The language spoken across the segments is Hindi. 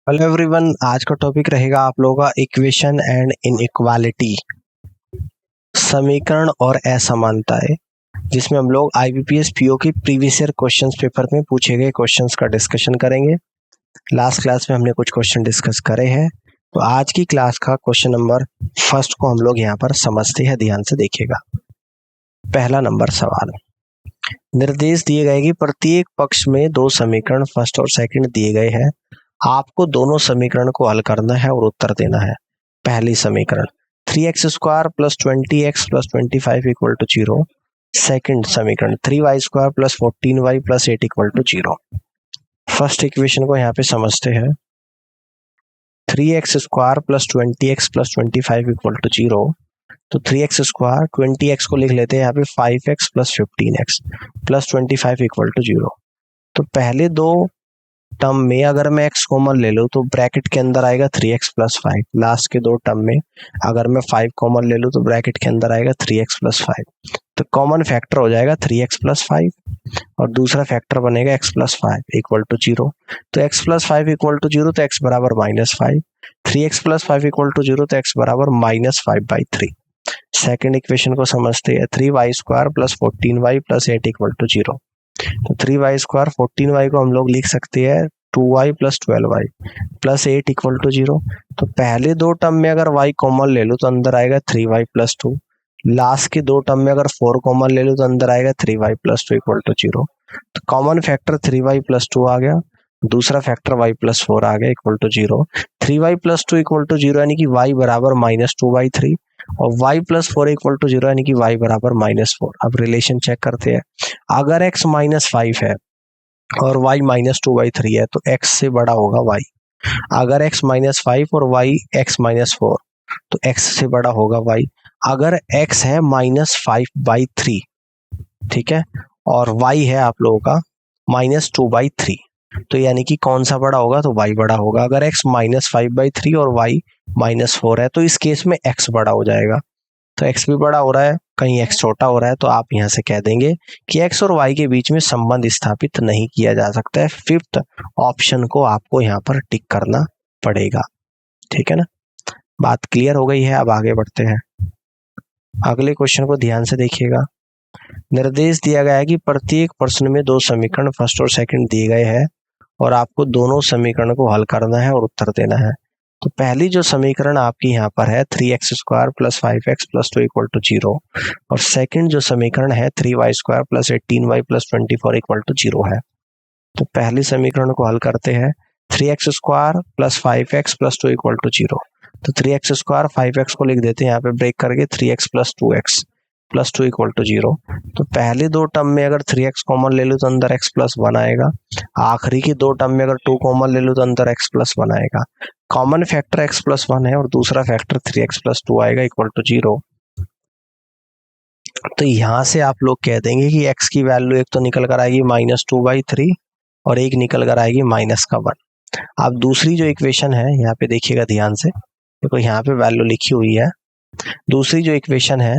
हेलो एवरीवन, आज का टॉपिक रहेगा आप लोगों का इक्वेशन एंड इनइक्वालिटी, समीकरण और असमानताएं, जिसमें हम लोग आईबीपीएस पीओ की प्रीवियस ईयर क्वेश्चंस पेपर में पूछे गए क्वेश्चंस का डिस्कशन करेंगे। लास्ट क्लास में हमने कुछ क्वेश्चन डिस्कस करे हैं, तो आज की क्लास का क्वेश्चन नंबर फर्स्ट को हम लोग यहाँ पर समझते हैं। ध्यान से देखिएगा। पहला नंबर सवाल, निर्देश दिए गए कि प्रत्येक पक्ष में दो समीकरण फर्स्ट और सेकंड दिए गए हैं। आपको दोनों समीकरण को हल करना है और उत्तर देना है। पहली समीकरण 3x² plus 20x plus 25 equal to 0। Second समीकरण 3y² plus 14y plus 8 equal to 0। First equation को यहाँ पे समझते हैं। 3x² plus 20x plus 25 equal to 0। तो 3x², 20x को लिख लेते हैं यहाँ पे 5x plus 15x plus 25 equal to 0। तो पहले दो टर्म में अगर मैं x कॉमन ले लूँ तो ब्रैकेट के अंदर आएगा 3x प्लस 5। लास्ट के दो टर्म में अगर मैं 5 कॉमन ले लूँ तो ब्रैकेट के अंदर आएगा 3x प्लस 5। तो कॉमन फैक्टर हो जाएगा 3x प्लस 5 और दूसरा फैक्टर बनेगा x प्लस 5 इक्वल टू 0। तो x प्लस 5 इक्वल टू 0, तो x बराबर -5। 3x प्लस 5 इक्वल टू 0, तो x बराबर -5/3। सेकेंड इक्वेशन को समझते हैं। 3y² plus 14y plus 8 equal to 0। तो 3y² 14y को हम लोग लिख सकते हैं 2y plus 12y plus 8 equal to 0। तो पहले दो टर्म में अगर y कॉमन ले लो तो अंदर आएगा 3y प्लस 2। लास्ट के दो टर्म में अगर 4 कॉमन ले लो तो अंदर आएगा 3y प्लस 2 इक्वल टू 0। तो कॉमन फैक्टर 3y प्लस 2 आ गया, दूसरा फैक्टर y प्लस 4 आ गया equal to 0। 3y plus 2 equal to 0 यानी कि y बराबर -2/3 और y प्लस 4 इक्वल टू 0 यानी कि y बराबर -4। अब रिलेशन चेक करते हैं। अगर x -5 है और y -2/3 है तो x से बड़ा होगा y। अगर x -5 और y x -4 तो x से बड़ा होगा y। अगर x है -5/3, ठीक है, और y है आप लोगों का -2/3, तो यानी कि कौन सा बड़ा होगा? तो y बड़ा होगा। अगर x -5/3 और y -4 है तो इस केस में x बड़ा हो जाएगा। तो x भी बड़ा हो रहा है, कहीं x छोटा हो रहा है, तो आप यहाँ से कह देंगे कि x और y के बीच में संबंध स्थापित नहीं किया जा सकता है। फिफ्थ ऑप्शन को आपको यहाँ पर टिक करना पड़ेगा। ठीक है ना, बात क्लियर हो गई है। अब आगे बढ़ते हैं। अगले क्वेश्चन को ध्यान से देखिएगा। निर्देश दिया गया है कि प्रत्येक प्रश्न में दो समीकरण फर्स्ट और सेकंड दिए गए हैं और आपको दोनों समीकरण को हल करना है और उत्तर देना है। तो पहली जो समीकरण आपकी यहाँ पर है 3x² plus 5x plus 2 equal to 0 और सेकंड जो समीकरण है 3y² plus 18y plus 24 equal to 0 है। तो पहली समीकरण को हल करते हैं। 3x² plus 5x plus 2 equal to 0। तो 3x², 5x को लिख देते हैं यहाँ पे ब्रेक करके 3x plus 2x plus 2 equal to 0। तो पहले दो टर्म में अगर 3x कॉमन ले लो तो अंदर x प्लस 1 आएगा। आखिरी की दो टर्म में अगर 2 कॉमन ले लो तो अंदर x प्लस 1 आएगा। कॉमन फैक्टर x प्लस 1 है और दूसरा फैक्टर 3x प्लस 2 आएगा इक्वल टू 0। तो यहाँ से आप लोग कह देंगे कि x की वैल्यू एक तो निकल कर आएगी -2/3 और एक निकल कर आएगी -1। अब दूसरी जो इक्वेशन है यहाँ पे देखिएगा ध्यान से, देखो यहाँ पे वैल्यू लिखी हुई है। दूसरी जो इक्वेशन है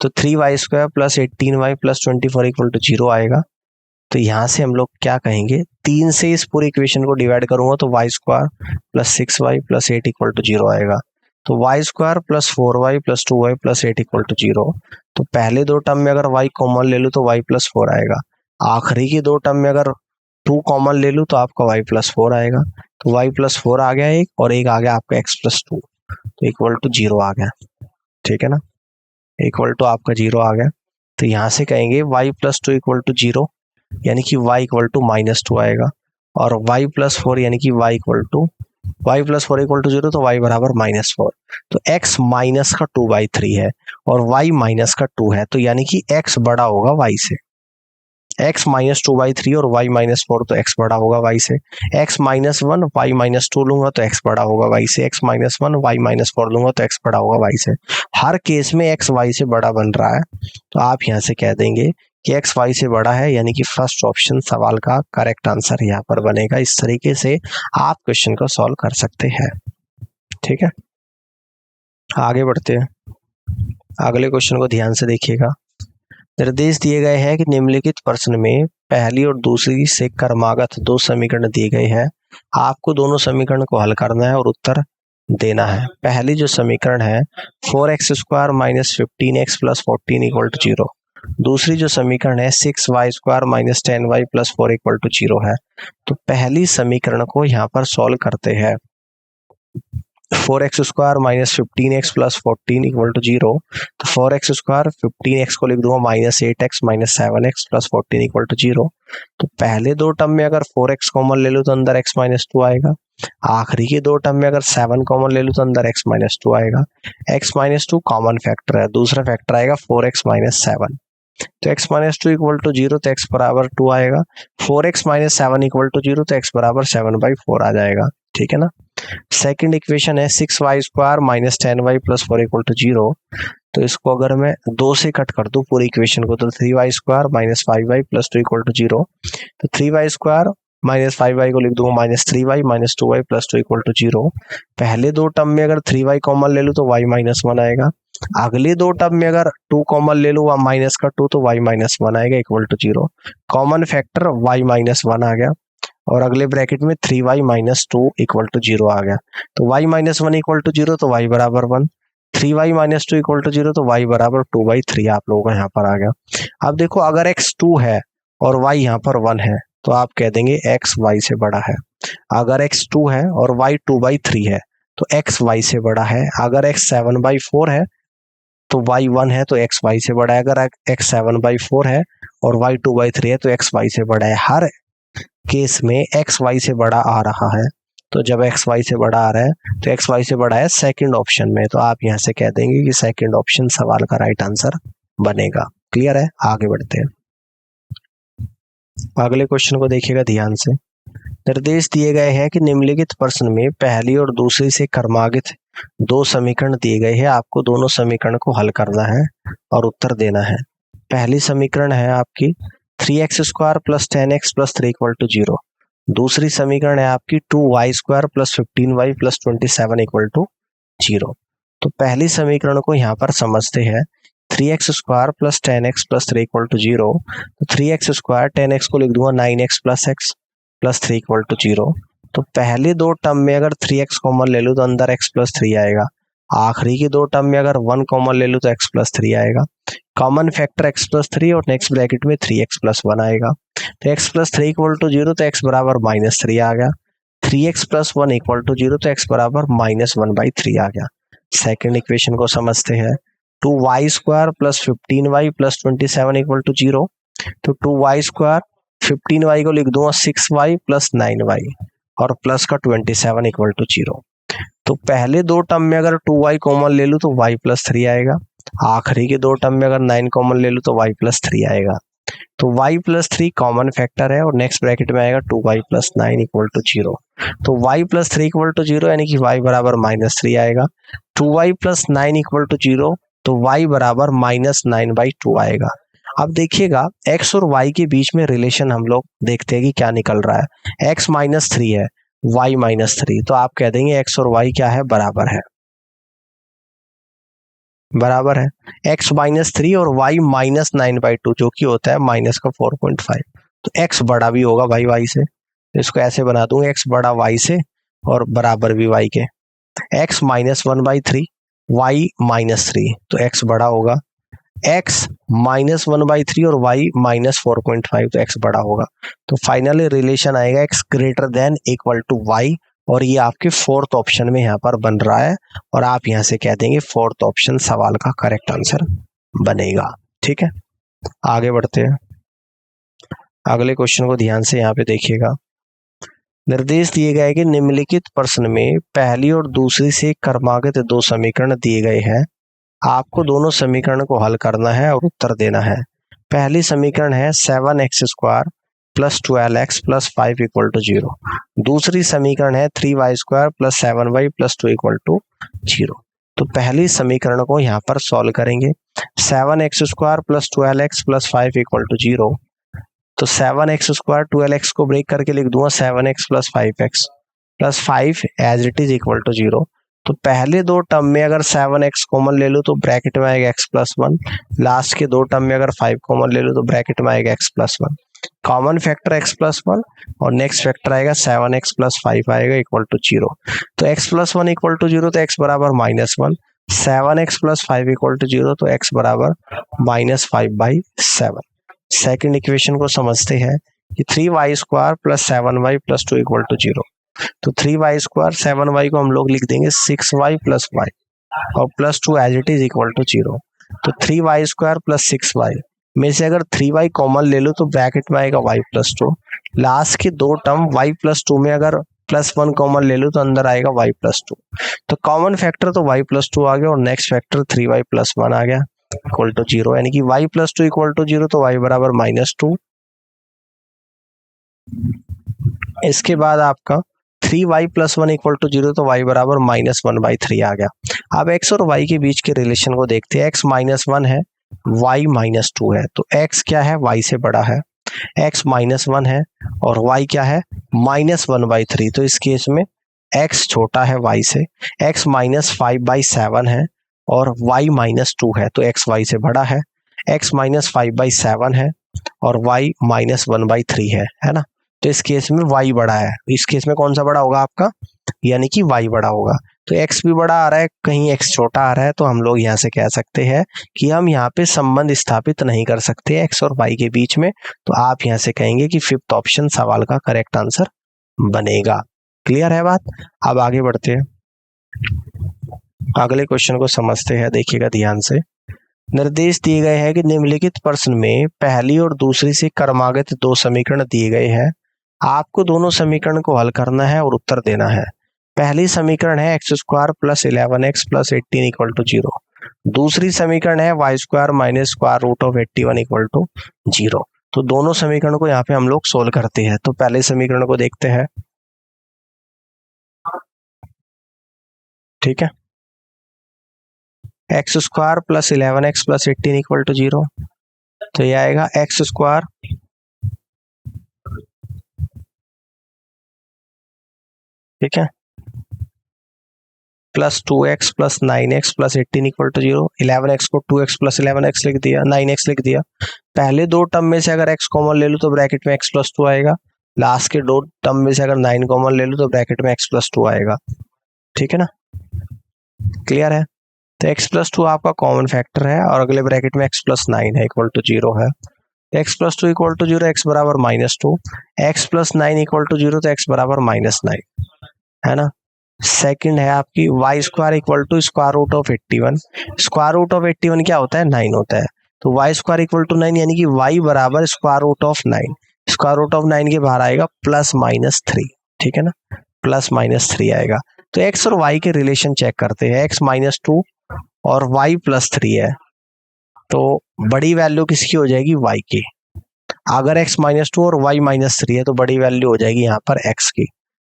तो 3y² plus 18y plus 24 equal to 0 आएगा। तो यहाँ से हम लोग क्या कहेंगे, 3 से इस पूरी इक्वेशन को डिवाइड करूंगा तो y² plus 6y plus 8 equal to 0 आएगा। तो y² plus 4y plus 2y plus 8 equal to 0। तो पहले दो टर्म में अगर y कॉमन ले लूँ तो y प्लस 4 आएगा। आखिरी की दो टर्म में अगर 2 कॉमन ले लूँ तो आपका y प्लस 4 आएगा। तो y प्लस 4 आ गया एक और एक आ गया आपका x प्लस 2, तो इक्वल टू 0 आ गया। ठीक है ना, इक्वल टू आपका 0 आ गया। तो यहाँ से कहेंगे y प्लस 2 इक्वल टू 0 यानी कि y इक्वल टू -2 आएगा और y प्लस 4 यानी कि y प्लस 4 इक्वल टू 0, तो y बराबर -4। तो x माइनस का 2/3 है और y माइनस का 2 है, तो यानी कि x बड़ा होगा y से। x -2/3 और y -4, तो x बड़ा होगा y से। x -1 y -2 लूंगा तो x बड़ा होगा y से। x -1 y -4 लूंगा तो x बड़ा होगा y से। हर केस में x y से बड़ा बन रहा है, तो आप यहाँ से कह देंगे कि x y से बड़ा है, यानी कि फर्स्ट ऑप्शन सवाल का करेक्ट आंसर यहाँ पर बनेगा। इस तरीके से आप क्वेश्चन को सॉल्व कर सकते हैं। ठीक है, आगे बढ़ते हैं। अगले क्वेश्चन को ध्यान से देखिएगा। निर्देश दिए गए हैं कि निम्नलिखित प्रश्न में पहली और दूसरी से क्रमागत दो समीकरण दिए गए हैं, आपको दोनों समीकरण को हल करना है और उत्तर देना है। पहली जो समीकरण है 4x² - 15x + 14 = 0। दूसरी जो समीकरण है 6y² - 10y + 4 = 0 है। तो पहली समीकरण को यहाँ पर सॉल्व करते हैं। 4x² - 15x + 14 = 0। तो 4x², 15x को लिख दूंगा -8x - 7x + 14 = 0। तो पहले दो टर्म में अगर 4x कॉमन ले लो तो अंदर x - 2 आएगा। आखिरी के दो टर्म में अगर 7 कॉमन ले लो तो अंदर x - 2 आएगा। x - 2 कॉमन फैक्टर है, दूसरा फैक्टर आएगा 4x - 7। तो x - 2 = 0, तो x बराबर 2 आएगा। 4x - 7 = 0, तो x बराबर 7/4 आ जाएगा। ठीक है ना। सेकंड इक्वेशन है 6y² - 10y + 4 = 0। तो इसको अगर मैं 2 से कट कर दूं पूरी इक्वेशन को, तो 3y² - 5y + 2 = 0। तो 3y² - 5y को लिख दूंगा -3y - 2y + 2 = 0। पहले दो टर्म में अगर 3y कॉमन ले लूं तो y - 1 आएगा। अगले दो टर्म में अगर 2 कॉमन ले लूं -2 तो y - 1 आएगा = 0। कॉमन फैक्टर y - 1 आ गया और अगले ब्रैकेट में 3y - 2 = 0 आ गया। तो y - 1 = 0, तो y बराबर 1। 3y - 2 = 0, तो y बराबर 2/3 आप लोगों का यहाँ पर आ गया। अब देखो अगर x 2 है और y यहाँ पर 1 है तो आप कह देंगे x y से बड़ा है। अगर x 2 है और y 2/3 है तो x y से बड़ा है। अगर x 7/4 है तो y 1 है तो x y से बड़ा है। अगर x 7/4 है और y 2/3 है तो x y से बड़ा है। हर केस में x y से बड़ा आ रहा है। तो जब x y से बड़ा आ रहा है तो x y से बड़ा है सेकंड ऑप्शन में, तो आप यहाँ से कह देंगे कि सेकंड ऑप्शन सवाल का राइट आंसर बनेगा। क्लियर है। आगे बढ़ते हैं, अगले क्वेश्चन को देखिएगा ध्यान से। निर्देश दिए गए हैं कि निम्नलिखित प्रश्न में पहली और दूसरी से क्रमागत दो समीकरण दिए गए हैं, आपको दोनों समीकरण को हल करना है और उत्तर देना है। पहली समीकरण है आपकी 3x² + 10x + 3 = 0। दूसरी समीकरण है आपकी 2y² + 15y + 27 = 0। तो पहली समीकरण को यहाँ पर समझते हैं। 3x² + 10x + 3 = 0। तो 3x², 10x को लिख दूंगा 9x + x + 3 = 0। तो पहले दो टर्म में अगर 3x कॉमन ले लूँ तो अंदर x + 3 आएगा। आखिरी के दो टर्म में अगर 1 कॉमन ले लूँ तो x + 3 आएगा। कॉमन फैक्टर x + 3 और नेक्स्ट ब्रैकेट में 3x + 1 आएगा। तो x + 3 = 0, तो x बराबर -3 आ गया। 3x + 1 = 0, तो x बराबर -1/3 आ गया। सेकंड इक्वेशन को समझते हैं। 2y² + 15y + 27 = 0। तो 2y², 15y को लिख दूंगा 6y + 9y और प्लस का 27 = 0। तो पहले दो टर्म में अगर 2y कॉमन ले लूँ तो y + 3 आएगा। आखिरी के दो टर्म में अगर 9 कॉमन ले लूँ तो y + 3 आएगा। तो y + 3 कॉमन फैक्टर है और नेक्स्ट ब्रैकेट में आएगा 2y + 9 = 0। तो y + 3 = 0 यानी कि y बराबर -3 आएगा। 2y + 9 = 0, तो y बराबर -9/2 आएगा। अब देखिएगा x और y के बीच में रिलेशन हम लोग देखते हैं कि क्या निकल रहा है। x -3 है, y -3, तो आप कह देंगे x और y क्या है, बराबर है। बराबर है x -3 और y -9/2 जो कि होता है -4.5। तो x बड़ा भी होगा भाई y से, तो इसको ऐसे बना दूंगा x बड़ा y से और बराबर भी y के। x -1/3, y -3, तो x बड़ा होगा। x -1/3 और y -4.5, तो x बड़ा होगा। तो फाइनली रिलेशन आएगा x > y और ये आपके फोर्थ ऑप्शन में यहाँ पर बन रहा है और आप यहाँ से कह देंगे फोर्थ ऑप्शन सवाल का करेक्ट आंसर बनेगा। ठीक है, आगे बढ़ते हैं, अगले क्वेश्चन को ध्यान से यहाँ पे देखिएगा। निर्देश दिए गए कि निम्नलिखित प्रश्न में पहली और दूसरी से क्रमागत दो समीकरण दिए गए हैं, आपको दोनों समीकरण को हल करना है और उत्तर देना है। पहली समीकरण है 7x² + 12x + 5 = 0। दूसरी समीकरण है 3y² + 7y + 2 = 0। तो पहली समीकरण को यहाँ पर सॉल्व करेंगे। 7x² + 12x + 5 = 0। तो 7x² 12x को ब्रेक करके लिख दूंगा 7x + 5x + 5 as it is = 0। तो पहले दो टर्म में अगर 7x कॉमन ले लो तो ब्रैकेट में आएगा x+1, लास्ट के दो टर्म में अगर 5 कॉमन ले लो तो ब्रैकेट में आएगा x+1, कॉमन फैक्टर x+1 और नेक्स्ट फैक्टर आएगा 7x + 5 आएगा इक्वल टू 0। तो x+1 इक्वल टू 0 तो x बराबर -1, 7x + 5 इक्वल टू 0 तो x बराबर -5/7। सेकेंड इक्वेशन को समझते हैं कि 3y² + 7y + 2 इक्वल टू 0। तो 3y² 7y को हम लोग लिख देंगे 6y + y और +2 as it is equal to 0। तो 3y² + 6y में से अगर 3y कॉमन ले लो तो ब्रैकेट में आएगा y + 2, लास्ट के दो टर्म y + 2 में अगर +1 कॉमन ले लो तो अंदर आएगा y + 2। तो कॉमन फैक्टर तो y + 2 आ गया और नेक्स्ट फैक्टर 3y + 1 आ गया इक्वल टू 0, यानी कि y + 2 इक्वल टू 0 तो y बराबर -2। इसके बाद आपका 3y + 1 इक्वल टू 0 तो y बराबर -1/3 आ गया। अब x और y के बीच के रिलेशन को देखते हैं। x -1 है, y -2 है, तो x क्या है, y से बड़ा है। x -1 है और y क्या है, -1/3, तो इस केस में x छोटा है y से। x -5/7 है और y -2 है, तो x y से बड़ा है। x -5/7 है और y -1/3 है ना। तो इस केस में y बड़ा है, इस केस में कौन सा बड़ा होगा आपका, यानी कि y बड़ा होगा। तो x भी बड़ा आ रहा है, कहीं x छोटा आ रहा है, तो हम लोग यहाँ से कह सकते हैं कि हम यहाँ पे संबंध स्थापित नहीं कर सकते x और y के बीच में। तो आप यहाँ से कहेंगे कि फिफ्थ ऑप्शन सवाल का करेक्ट आंसर बनेगा। क्लियर है बात। अब आगे बढ़ते हैं, अगले क्वेश्चन को समझते हैं। देखिएगा ध्यान से, निर्देश दिए गए हैं कि निम्नलिखित प्रश्न में पहली और दूसरी से क्रमागत दो समीकरण दिए गए हैं। आपको दोनों समीकरण को हल करना है और उत्तर देना है। पहली समीकरण है x² + 11x + 18 इक्वल टू 0। दूसरी समीकरण है y² - √81 इक्वल टू 0। तो दोनों समीकरण को यहाँ पे हम लोग सोल्व करते हैं। तो पहले समीकरण को देखते हैं, ठीक है। x² + 11x + 18 इक्वल टू 0, तो ये आएगा x², ठीक है, +2x + 9x + 18 equal to 0। 11x को 2x + 11x लिख दिया, 9x लिख दिया। पहले दो टर्म में से अगर x कॉमन ले लो तो ब्रैकेट में x + 2 आएगा, लास्ट के दो टर्म में से अगर 9 कॉमन ले लो तो ब्रैकेट में x + 2 आएगा, ठीक है ना। क्लियर है। तो x + 2 आपका कॉमन फैक्टर है और अगले ब्रैकेट में x + 9 है इक्वल टू 0 है। x + 2 इक्वल टू 0, x बराबर -2, x + 9 इक्वल टू 0 तो x बराबर -9, है ना। सेकंड है आपकी y² इक्वल टू √81। √81 क्या होता है, 9 होता है। तो y² इक्वल टू 9 यानी कि y बराबर √9। √9 के बाहर आएगा +-3, ठीक है ना, +-3 आएगा। तो x और y के रिलेशन चेक करते हैं। x -2 और y +3 है, तो बड़ी वैल्यू किसकी हो जाएगी, y की। अगर x -2 और y -3 है तो बड़ी वैल्यू हो जाएगी यहाँ पर x की।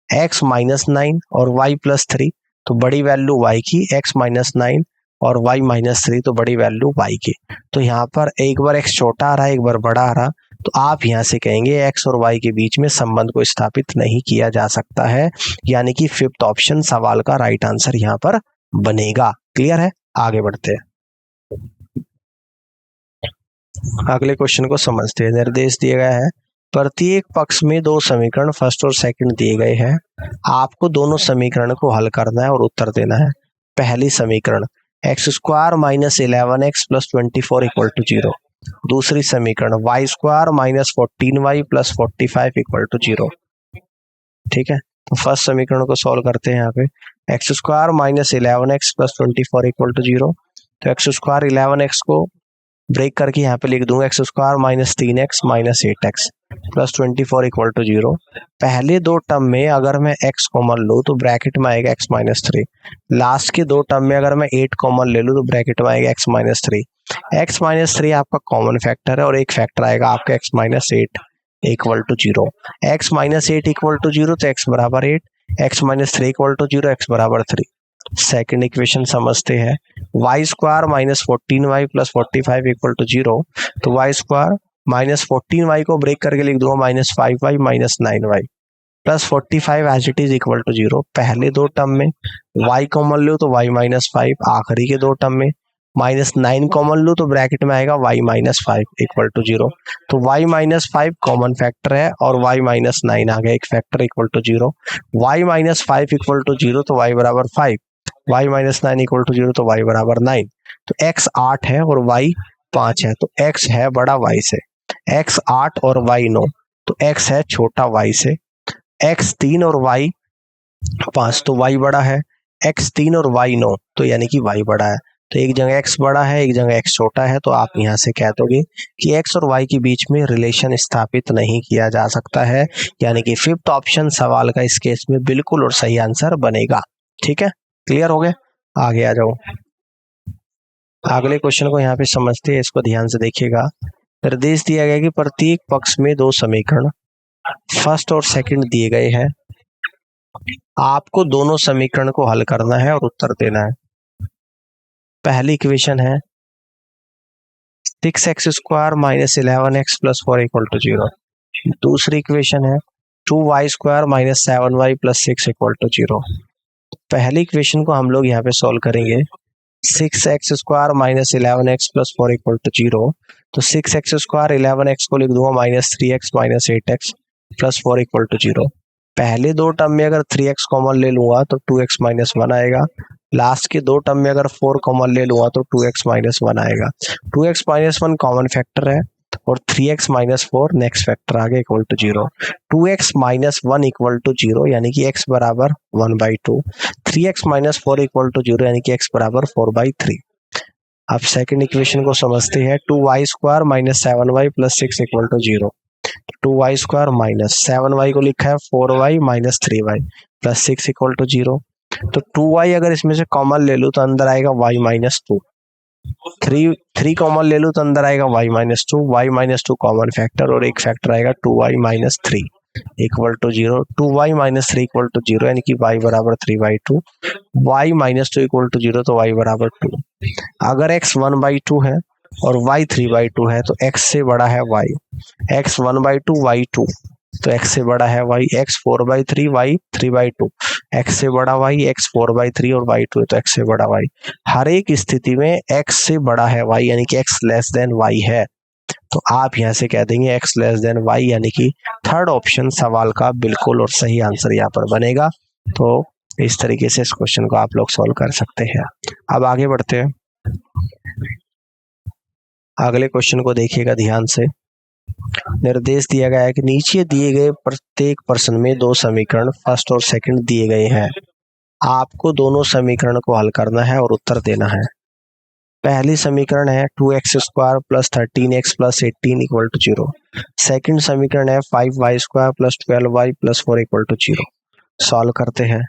x -9 और y +3 तो बड़ी वैल्यू y की, x -9 और y -3 तो बड़ी वैल्यू y की। तो यहाँ पर एक बार x छोटा आ रहा है, एक बार बड़ा आ रहा, तो आप यहाँ से कहेंगे x और y के बीच में संबंध को स्थापित नहीं किया जा सकता है, यानी कि फिफ्थ ऑप्शन सवाल का राइट आंसर यहाँ पर बनेगा। क्लियर है। आगे बढ़ते हैं, अगले क्वेश्चन को समझते हैं। निर्देश दिए गया है, प्रत्येक पक्ष में दो समीकरण फर्स्ट और सेकंड दिए गए हैं। आपको दोनों समीकरण को हल करना है और उत्तर देना है। पहली समीकरण x² - 11x + 24 इक्वल टू 0। दूसरी समीकरण y² - 14y + 45 इक्वल टू 0, ठीक है। तो फर्स्ट समीकरण को सॉल्व करते हैं। यहाँ पे x² - 11x + 24 इक्वल टू 0। तो x² 11x को ब्रेक करके यहाँ पे लिख दूंगा x² - 3x - 8x + 24 equal to 0। पहले दो टर्म में अगर मैं x कॉमन लूँ तो ब्रैकेट में आएगा x -3, लास्ट के दो टर्म में अगर मैं 8 कॉमन ले लूँ तो ब्रैकेट में आएगा x -3। x -3 आपका कॉमन फैक्टर है और एक फैक्टर आएगा आपका x -8 equal to 0। x -8 equal to 0 तो x बराबर 8, x -3 इक्वल टू 0, x बराबर 3। सेकेंड इक्वेशन समझते हैं, y² - 14y + 45 इक्वल टू 0। तो y² - 14y को ब्रेक करके लिख दूंगा -5y - 9y plus 45 as it is equal to 0। पहले दो टर्म में y कॉमन लो तो y माइनस 5, आखिरी के दो टर्म में माइनस 9 कॉमन लो तो ब्रैकेट में आएगा y माइनस 5 इक्वल टू 0। तो y माइनस 5 कॉमन फैक्टर है और y माइनस 9 आ गया एक factor equal to 0। y minus 5 equal to 0 तो y बराबर 5, y माइनस 9 इक्वल टू 0 तो y बराबर 9। तो x 8 है और y 5 है, तो x है बड़ा y से। x 8 और y 9, तो x है छोटा y से। x 3 और y 5, तो y बड़ा है। x 3 और y 9, तो यानी कि y बड़ा है। तो एक जगह x बड़ा है, एक जगह x छोटा है, तो आप यहाँ से कह दोगे कि x और y के बीच में रिलेशन स्थापित नहीं किया जा सकता है, यानी कि फिफ्थ ऑप्शन सवाल का इस केस में बिल्कुल और सही आंसर बनेगा। ठीक है, क्लियर हो गया? आगे आ जाओ, अगले क्वेश्चन को यहाँ पे समझते हैं, इसको ध्यान से देखिएगा। निर्देश दिया गया कि प्रत्येक पक्ष में दो समीकरण फर्स्ट और सेकंड दिए गए हैं, आपको दोनों समीकरण को हल करना है और उत्तर देना है। पहली इक्वेशन है 6x square minus 11x plus 4 equal to 0। दूसरी इक्वेशन है 2y square minus 7y plus 6 equal to 0। पहली इक्वेशन को हम लोग यहाँ पे सॉल्व करेंगे। 6x square minus 11x plus 4 equal to 0। तो 6x स्क्वायर 11x को लिख दूंगा minus 3x minus 8x plus 4 equal to 0। पहले दो टर्म में अगर 3x कॉमन ले लूंगा तो 2x माइनस 1 आएगा। लास्ट के दो टर्म में अगर 4 कॉमन ले लूंगा तो 2x माइनस 1 आएगा। 2x माइनस 1 कॉमन फैक्टर है और 3x माइनस 4 नेक्स्ट फैक्टर आ गया equal to 0। 2x minus 1 equal to 0 यानी कि x बराबर 1/2। 3x माइनस 4 इक्वल टू 0 यानी कि x बराबर 4/3। अब सेकंड इक्वेशन को समझते हैं। 2y square minus 7y plus 6 equal to 0। 2y square minus 7y को लिखा है 4y minus 3y plus 6 equal to 0। तो 2y अगर इसमें से कॉमन ले लूँ तो अंदर आएगा y माइनस 2। 3 कॉमन ले लूँ तो अंदर आएगा y minus 2। y minus 2 common factor और एक फैक्टर आएगा 2y minus 3 equal to 0। 2y minus 3 equal to 0 यानी कि y बराबर 3/2। y माइनस 2 इक्वल टू 0 तो y बराबर 2। अगर x 1/2 है और y 3/2 है तो x से बड़ा है y। x 1/2 y 2, तो x से बड़ा है y। x 4/3 y 3/2, x से बड़ा y। x 4/3 और y 2 है तो x से बड़ा y। हर एक स्थिति में x से बड़ा है y यानी कि x लेस देन y है, तो आप यहाँ से कह देंगे x लेस देन y, यानी कि थर्ड ऑप्शन सवाल का बिल्कुल और सही आंसर यहाँ पर बनेगा। तो इस तरीके से इस क्वेश्चन को आप लोग सॉल्व कर सकते हैं। अब आगे बढ़ते हैं, अगले क्वेश्चन को देखिएगा ध्यान से। निर्देश दिया गया है कि नीचे दिए गए प्रत्येक प्रश्न में दो समीकरण फर्स्ट और सेकंड दिए गए हैं, आपको दोनों समीकरण को हल करना है और उत्तर देना है। पहली समीकरण है 2x square plus 13x plus 18 equal to 0। Second समीकरण है 5y square plus 12y plus 4 equal to 0। Solve करते हैं।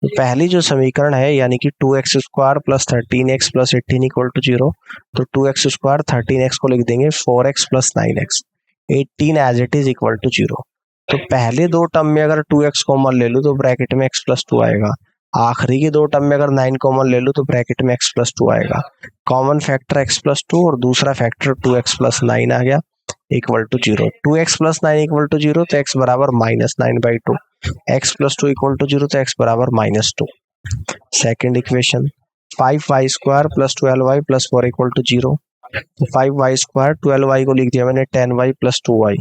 तो पहली जो समीकरण है यानी कि 2x square plus 13x plus 18 equal to 0, तो 2x स्क्वायर 13x को लिख देंगे 4x plus 9x, 18 as it is equal to 0। तो पहले दो टर्म में अगर 2x कॉमन ले लूँ तो ब्रैकेट में x प्लस 2 आएगा। आखिरी के दो टर्म में अगर 9 कॉमन ले लूँ तो ब्रैकेट में x प्लस 2 आएगा। कॉमन फैक्टर x प्लस 2 और दूसरा फैक्टर 2x प्लस 9 आ गया equal to 0। 2x plus 9 equal to 0 तो x बराबर minus 9/2। x plus 2 equal to 0 तो x बराबर minus 2। Second equation 5y square plus 12y plus 4 equal to 0। तो 5y स्क्वायर 12y को लिख दिया मैंने 10y plus 2y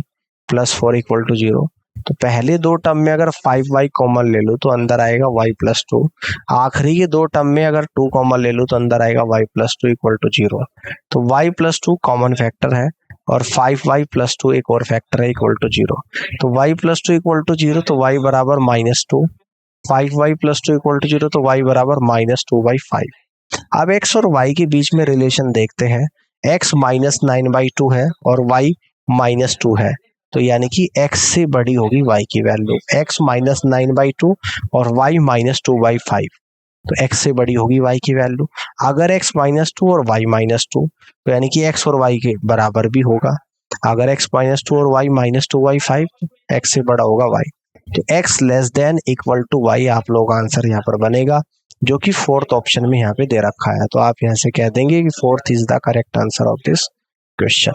plus 4 equal to 0। तो पहले दो टर्म में अगर 5y कॉमन ले लूँ तो अंदर आएगा y प्लस 2। आखिरी के दो टर्म में अगर 2 कॉमन ले लूँ तो अंदर आएगा y प्लस 2 इक्वल टू 0। तो y प्लस 2 कॉमन फैक्टर है और 5y प्लस 2 एक और फैक्टर है इक्वल टू 0। तो y प्लस 2 इक्वल टू 0 तो y बराबर minus 2। 5y plus 2 equal to 0 तो y बराबर माइनस 2/5। अब x और y के बीच में रिलेशन देखते हैं। x माइनस 9/2 है और y माइनस 2 है, तो यानी कि x से बड़ी होगी y की वैल्यू। x माइनस 9/2 और y माइनस 2/5, तो x से बड़ी होगी y की वैल्यू। अगर x माइनस 2 और y माइनस 2, तो यानी कि x और y के बराबर भी होगा। अगर x माइनस 2 और y माइनस 2/5, x से बड़ा होगा y। तो x less than equal to y आप लोग आंसर यहाँ पर बनेगा, जो कि फोर्थ ऑप्शन में यहाँ पे दे रखा है। तो आप यहाँ से कह देंगे कि fourth is the correct answer of this question.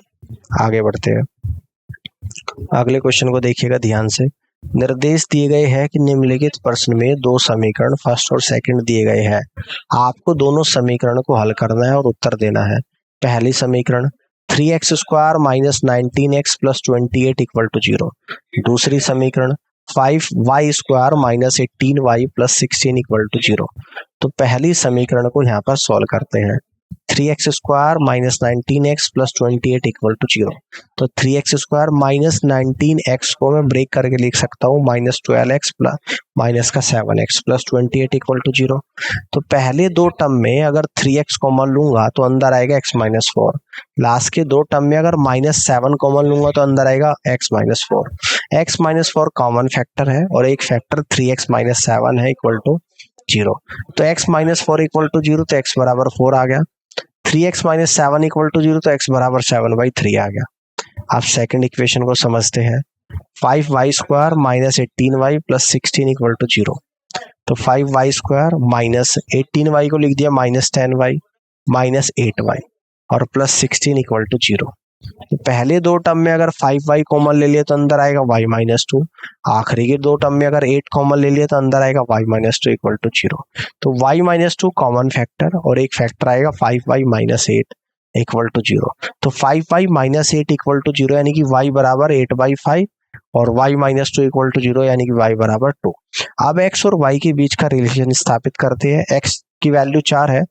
आगे बढ़ते हैं, अगले क्वेश्चन को देखिएगा ध्यान से। निर्देश दिए गए हैं कि निम्नलिखित प्रश्न में दो समीकरण फर्स्ट और सेकंड दिए गए हैं। आपको दोनों समीकरण को हल करना है और उत्तर देना है। पहली समीकरण 3x² minus 19x plus 28 equal to 0। दूसरी समीकरण 5y² minus 18y plus 16 equal to 0। तो पहली समीकरण को यहाँ पर सॉल्व करते हैं। 3x² minus 19x plus 28 equal to 0। तो 3x² माइनस 19x को मैं ब्रेक करके लिख सकता हूँ माइनस 12x प्लस माइनस का 7x प्लस 28 इक्वल टू 0। तो पहले दो टर्म में अगर 3x कॉमन लूंगा तो अंदर आएगा x माइनस 4। लास्ट के दो टर्म में अगर माइनस 7 कॉमन लूंगा तो अंदर आएगा x minus 4। x minus 4 common factor है और एक फैक्टर 3x माइनस 7 है इक्वल टू 0। तो x माइनस 4 इक्वल टू 0 तो x बराबर 4 आ गया। 3x माइनस 7 इक्वल टू 0 तो x बराबर 7/3 आ गया। आप सेकंड इक्वेशन को समझते हैं। 5y² minus 18y plus 16 equal to 0। तो 5y² माइनस 18y को लिख दिया माइनस 10y माइनस 8y और प्लस 16 इक्वल टू 0। तो पहले दो टर्म में अगर 5y कॉमन ले लिया तो अंदर आएगा y माइनस 2। आखिरी के दो टर्म में अगर 8 कॉमन ले लिया तो अंदर आएगा y माइनस 2 इक्वल टू 0। तो y माइनस 2 कॉमन फैक्टर और एक फैक्टर आएगा 5y माइनस 8 इक्वल टू 0। तो 5y माइनस 8 इक्वल टू 0 यानी कि y बराबर 8/5 और y माइनस 2 इक्वल टू 0 यानी कि y बराबर 2। अब x और y के बीच का रिलेशन स्थापित करते हैं। x की वैल्यू 4 है,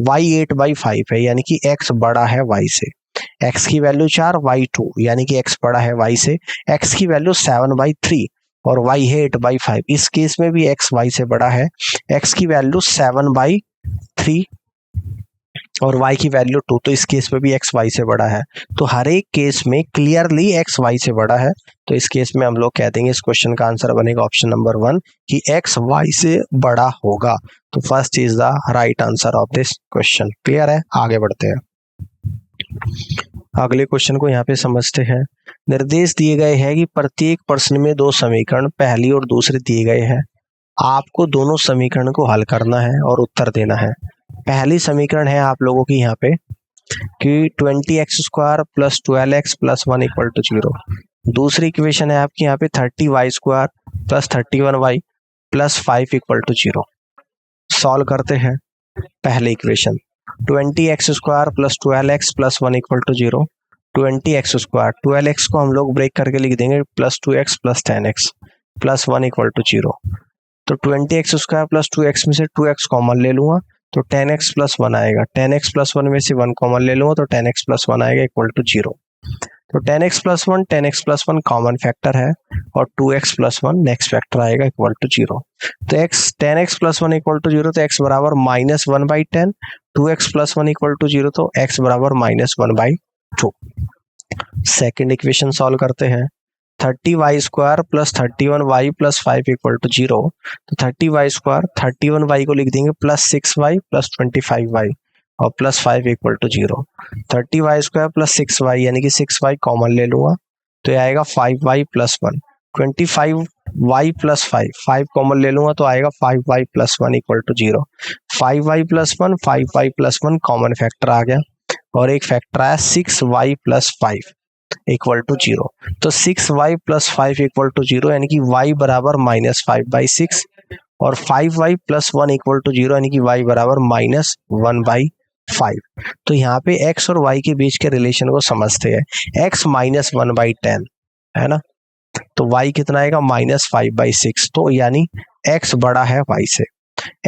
y 8/5 है यानी कि x बड़ा है y से। x की वैल्यू 4 y 2 यानी कि x बड़ा है y से। x की वैल्यू 7/3 और y है 8/5। इस केस में भी x y से बड़ा है। x की वैल्यू 7/3 और y की वैल्यू 2, तो इस केस में भी x y से बड़ा है। तो हर एक केस में क्लियरली x y से बड़ा है। तो इस केस में हम लोग कह देंगे इस क्वेश्चन का आंसर बनेगा ऑप्शन नंबर 1 कि x y से बड़ा होगा। तो first is the right answer of this question. Clear है, आगे बढ़ते हैं। अगले क्वेश्चन को यहाँ पे समझते हैं। निर्देश दिए गए हैं कि प्रत्येक प्रश्न में दो समीकरण पहली और दूसरे दिए गए हैं। आपको दोनों समीकरण को हल करना है और उत्तर देना है। पहली समीकरण है आप लोगों की यहाँ पे कि 20x² plus 12x plus 1 equal to 0। दूसरी इक्वेशन है आपकी यहाँ पे 30y² plus 31y plus 5 equal to 0। Solve करते हैं। पहले equation 20x² plus 12x plus 1 equal to 0। 20x², 12x को हम लोग ब्रेक करके लिख देंगे plus 2x plus 10x plus 1 equal to 0। तो 20x² प्लस 2x में से 2x कॉमन ले लूंगा तो 10x प्लस 1 आएगा। 10x प्लस 1 में से 1 कॉमन ले लूंगा तो 10x प्लस 1 आएगा इक्वल टू 0। तो 10x plus 1 10x plus 1 common factor है और 2x प्लस 1 नेक्स्ट फैक्टर आएगा इक्वल टू 0। तो 10x प्लस 1 इक्वल टू 0 तो x बराबर minus 1/10। 2x plus 1 equal to 0 तो x बराबर माइनस 1/2। सेकेंड इक्वेशन सॉल्व करते हैं। 30y² plus 31y plus 5 equal to 0। तो 30y² 31y को लिख देंगे प्लस 6y प्लस 25y और plus 5 equal to 0। 30y² plus 6y यानी कि 6y कॉमन ले लूंगा तो ये आएगा 5y plus 1। 25y plus 5 common ले लूंगा तो आएगा 5y plus 1 equal to 0। 5y plus 1 5y plus 1 common factor आ गया और एक फैक्टर आया 6y प्लस 5 इक्वल टू 0। तो 6y प्लस 5 इक्वल टू 0 यानी कि y बराबर माइनस 5/6 और 5y प्लस 1 इक्वल टू 0 यानी कि y बराबर माइनस 1/5। तो यहाँ पे x और y के बीच के रिलेशन को समझते हैं। x माइनस 1/10 है ना, तो y कितना आएगा माइनस 5/6। तो यानी x बड़ा है y से।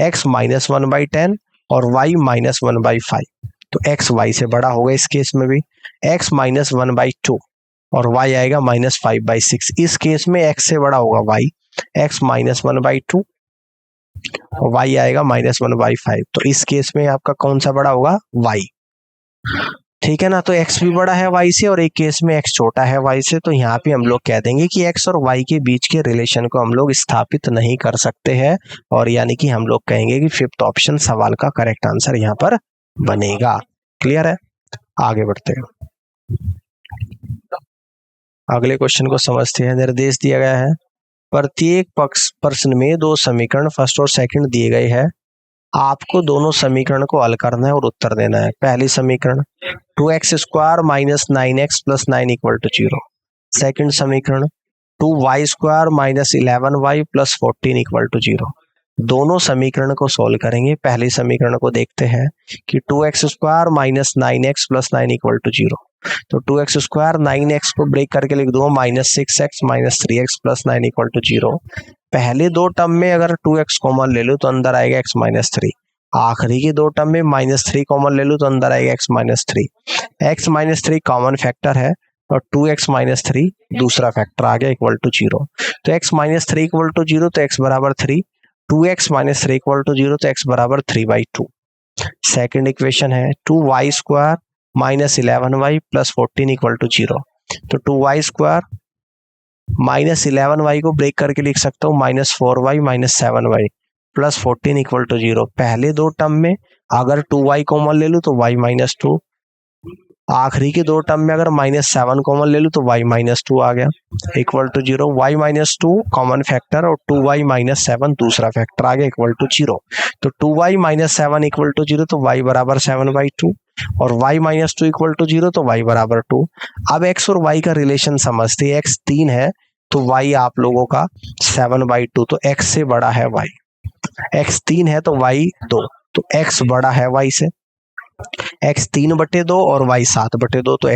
x माइनस 1/10 और y माइनस 1/5 तो x y से बड़ा होगा। इस केस में भी x माइनस 1/2 और y आएगा माइनस 5/6। इस केस में x से बड़ा होगा y, x माइनस 1/2 और y आएगा माइनस 1/5। तो इस केस में आपका कौन सा बड़ा होगा y। ठीक है ना, तो x भी बड़ा है y से और एक केस में x छोटा है y से। तो यहाँ पे हम लोग कह देंगे कि x और y के बीच के रिलेशन को हम लोग स्थापित नहीं कर सकते हैं और यानी कि हम लोग कहेंगे कि फिफ्थ ऑप्शन सवाल का करेक्ट आंसर यहाँ पर बनेगा। क्लियर है, आगे बढ़ते हैं। अगले क्वेश्चन को समझते हैं। निर्देश दिया गया है प्रत्येक प्रश्न में दो समीकरण फर्स्ट और सेकंड दिए गए हैं। आपको दोनों समीकरण को हल करना है और उत्तर देना है। पहली समीकरण 2x² minus 9x plus 9 equal to 0। Second समीकरण 2y² minus 11y plus 14 equal to 0। दोनों समीकरण को सोल्व करेंगे। पहले समीकरण को देखते हैं कि 2x² minus 9x plus 9 equal to 0। तो 2x² 9x को ब्रेक करके लिख दूंगा minus 6x minus 3x plus 9 equal to 0। पहले दो टर्म में अगर 2x कॉमन ले लो तो अंदर आएगा x माइनस 3। आखिरी के दो टर्म में माइनस 3 कॉमन ले लो तो अंदर आएगा x minus 3। x minus 3 common factor है और 2x माइनस 3 दूसरा फैक्टर आ गया इक्वल टू 0। तो x माइनस 3 इक्वल टू 0 तो x बराबर 3। 2x माइनस 3 इक्वल टू 0 तो x बराबर 3/2। सेकेंड इक्वेशन है 2y² minus 11y plus 14 equal to 0। तो 2y² माइनस 11y को ब्रेक करके लिख सकता हूँ minus 4y minus 7y plus 14 equal to 0। पहले दो टर्म में अगर 2y कॉमन ले लूँ तो y माइनस 2। आखिरी के दो टर्म में अगर माइनस 7 कॉमन ले लूँ तो y माइनस 2 आ गया equal to 0। y minus 2 common factor और 2y माइनस 7 दूसरा फैक्टर आ गया इक्वल टू 0। तो 2y माइनस 7 इक्वल टू 0 तो y बराबर 7/2 और y माइनस 2 इक्वल टू 0 तो y बराबर 2। अब x और y का रिलेशन समझते हैं। x 3 है तो y आप लोगों का 7/2, तो x से बड़ा है y। x 3 है तो y 2, तो x बड़ा है y से। x 3/2 और y 7/2, तो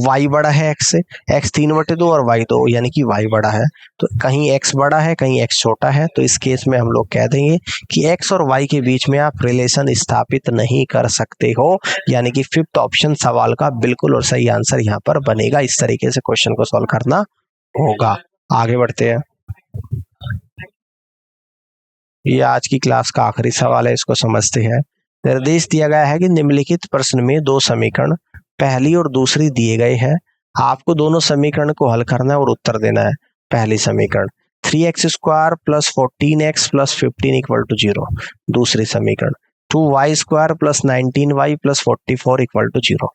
y बड़ा है x से। x 3/2 और y 2 यानी कि y बड़ा है। तो कहीं x बड़ा है कहीं x छोटा है, तो इस केस में हम लोग कह देंगे कि x और y के बीच में आप रिलेशन स्थापित नहीं कर सकते हो, यानी कि फिफ्थ ऑप्शन सवाल का बिल्कुल और सही आंसर यहाँ पर बनेगा। इस तरीके से क्वेश्चन को सॉल्व करना होगा। आगे बढ़ते हैं। ये आज की क्लास का आखिरी सवाल है, इसको समझते हैं। निर्देश दिया गया है कि निम्नलिखित प्रश्न में दो समीकरण पहली और दूसरी दिए गए हैं। आपको दोनों समीकरण को हल करना है और उत्तर देना है। पहली समीकरण 3x² plus 14x plus 15 equal to 0। दूसरी समीकरण 2y² plus 19y plus 44 equal to 0।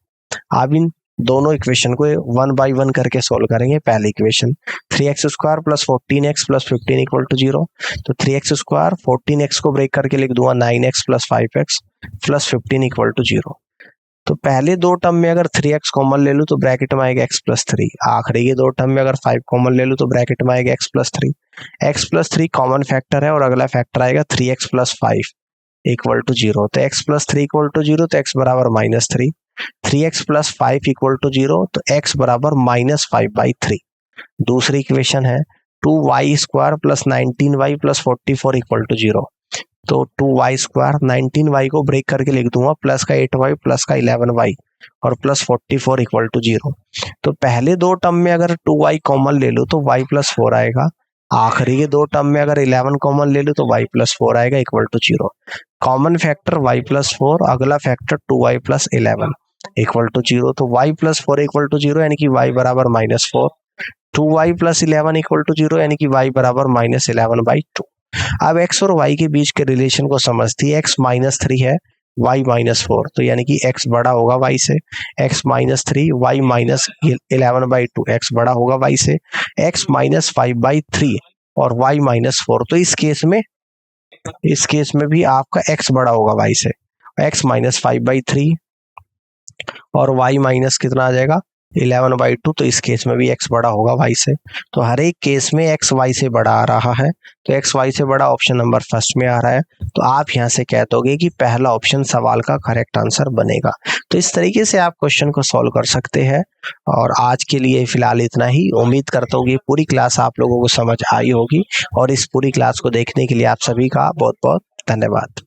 अब इन दोनों इक्वेशन को 1 बाय 1 करके सोल्व करेंगे। पहली equation 3x² plus 14x plus 15 equal to 0। तो 3x² 14x को ब्रेक करके लिख दूंगा 9x plus 5x plus 15 equal to 0। तो पहले दो टर्म में अगर 3x कॉमन ले लूँ तो ब्रैकेट में आएगा x प्लस 3। आखिरी के दो टर्म में अगर 5 कॉमन ले लूँ तो ब्रैकेट में आएगा x plus 3। x plus 3 common factor है और अगला फैक्टर आएगा 3x प्लस 5 इक्वल टू 0। तो x प्लस 3 इक्वल टू 0 तो x बराबर minus 3। 3x plus 5 equal to 0 तो x बराबर माइनस 5/3। दूसरी इक्वेशन है 2y² plus 19y plus 44 equal to 0। तो 2y² 19y को ब्रेक करके लिख दूंगा प्लस का 8y प्लस का 11y और प्लस 44 इक्वल टू 0। तो पहले दो टर्म में अगर 2y कॉमन ले लो तो y प्लस 4 आएगा। आखिरी के दो टर्म में अगर 11 कॉमन ले लो तो y प्लस 4 आएगा equal to 0। Common factor y plus 4, अगला factor 2y plus 11 equal to 0। तो y प्लस 4 इक्वल टू 0 यानी कि y बराबर minus 4। 2y plus 11 equal to 0 यानी कि y बराबर माइनस 11/2। अब x और y के बीच के रिलेशन को समझती है। x माइनस 3 है, y माइनस 4, तो यानी कि x बड़ा होगा y से। x minus 3 y minus 11/2, x बड़ा होगा y से। x माइनस 5/3 और y माइनस 4, तो इस केस में भी आपका x बड़ा होगा y से। x माइनस 5/3 और y माइनस कितना आ जाएगा 11/2, तो इस केस में भी x बड़ा होगा y से। तो हर एक केस में x y से बड़ा आ रहा है, तो x y से बड़ा ऑप्शन नंबर फर्स्ट में आ रहा है। तो आप यहाँ से कह दोगे कि पहला ऑप्शन सवाल का करेक्ट आंसर बनेगा। तो इस तरीके से आप क्वेश्चन को सॉल्व कर सकते हैं। और आज के लिए फिलहाल इतना ही। उम्मीद करता हूँ कि पूरी क्लास आप लोगों को समझ आई होगी और इस पूरी क्लास को देखने के लिए आप सभी का बहुत बहुत धन्यवाद।